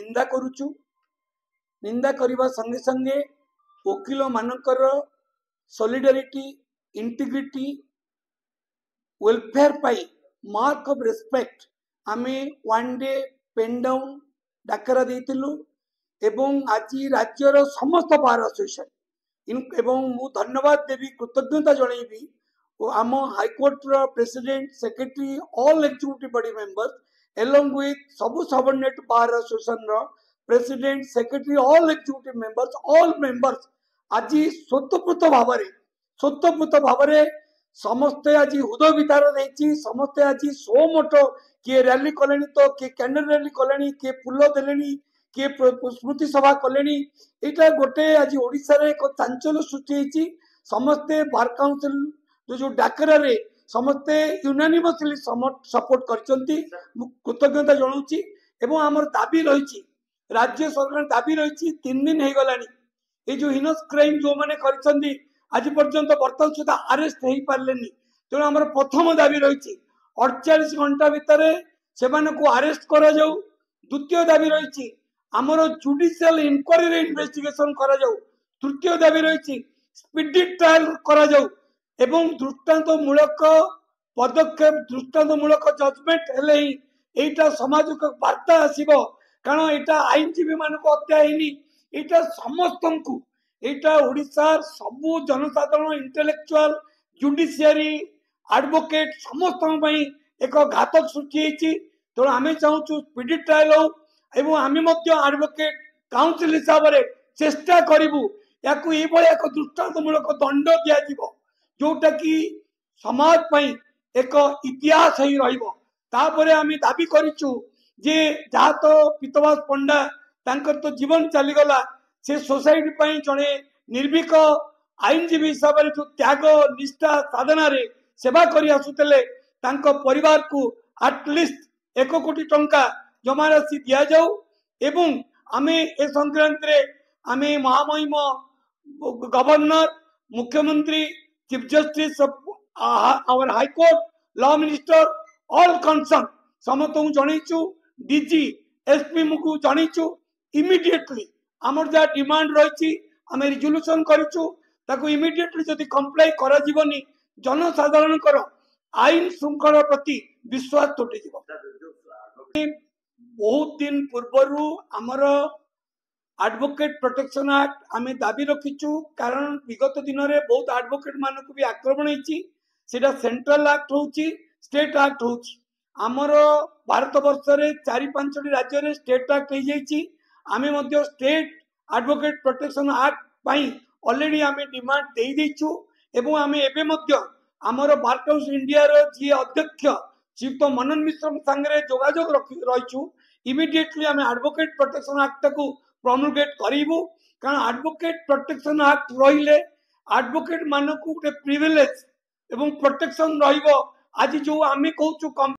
निंदा करुचु। निंदा करने संगे संगे वकील मानकर solidarity integrity welfare pi mark of respect आमे वन डे पेन डाउन डाकरा देइतिलु एवं आज राज्यर समस्त बार एसोसिएशन एवं मु धन्यवाद देवी कृतज्ञता जनइबी आम हाईकोर्ट रो president secretary all executive body members along with सबु सबऑर्डिनेट बार एसोसिएशन रो president secretary all executive members आज स्वतःपूत भाव समस्ते आज उदय विचार नहीं समस्ते आज सो मोट किए रैली कले तो किए कैंडल रैली कले किए फुल देले किए स्मृति सभा कले यहाँ गोटे आज ओडिशा रे एक चांचल्य सृष्टि समस्ते बार काउंसिल जो डाकरा रे समस्ते यूनानिमसली सपोर्ट करचंती कृतज्ञता जनाऊँगी एवं आमर दाबी रही राज्य सरकार दाबी रही 3 दिन हो गलानी ये जो हिनस क्राइम जो मैंने करचंती आज पर्यंत बर्तमान सुधा अरेस्ट हो पारे तेणु आम प्रथम दाबी रही 48 घंटा भितर से अरेस्ट करा जाऊ। द्वितीय दाबी रही आमर जुडिशियल इनक्वारी इन्वेस्टिगेशन करा जाऊ। तृतीय दाबी रही स्पीडी ट्रायल करा जाऊ एवं दृष्टांतमूलक पदक्षेप दृष्टांतमूलक जजमेंट हेले ही एटा समाज को वार्ता आसीबो कारण एटा आईनजीवी मानक हत्या हैनी एटा समस्त को एटा ओडिशा सबु जनसाधारण इंटेलेक्चुअल जुडिशियरी एडवोकेट समस्त एक घातक सृष्टि तेणु आम चाहूँ स्पीडी ट्रायल हो एवं आम एडवोकेट काउंसिल हिसाब से चेष्टा करूँ या एक दृष्टांतमूलक दंड दिज्व जोटा कि समाज पई एक इतिहास ही रही आम दाबी करूँ जे जहाँ तो पीतवास पंडा तांकर तो जीवन चलीगला से सोसाइटी पई जड़े निर्भीक आईनजीवी हिसाब से जो त्याग निष्ठा साधना रे सेवा करी आसुतले तांको परिवार को एटलिस्ट 1 कोटी टंका जमा राशि दिया जाऊ एवं आमे ए संक्रांत रे आमे महामहिम गवर्नर मुख्यमंत्री chief justice our high court law minister all concern समस्त जनईचु डीजी एसपी मुझे जनईचु इमिडिएटली आमर जहाँ डिमांड रही आम रिजोल्यूशन करूँ इमिडिएटली जदि कंप्लाई करा जीवनी जनसाधारण आईन श्रृंखला प्रति विश्वास तुटी बहुत दिन पूर्वर आमर एडवोकेट प्रोटेक्शन एक्ट आम दाबी रखीचु कारण विगत दिन में बहुत एडवोकेट मानक भी आक्रमण होती सेंट्रल एक्ट हो स्टेट एक्ट हो आमर भारत वर्ष रे 4-5 राज्य रे स्टेट एक्ट हो जाइए आम स्टेट एडवोकेट प्रोटेक्शन एक्ट पाई ऑलरेडी आम डिमांड दे देइछु एवं आम एबे आमर बार काउंसिल इंडिया रो जी अध्यक्ष श्रीयुक्त मनन मिश्र संगे जोगाजोग रहीचु इमिडिएटली आम एडवोकेट प्रोटेक्शन एक्ट को प्रमोगेट करूँ कारण एडवोकेट प्रोटेक्शन एक्ट रहिले एडवोकेट मानक गोटे प्रिविलेज एवं प्रोटेक्शन रहिबो आज जो आम कहूँ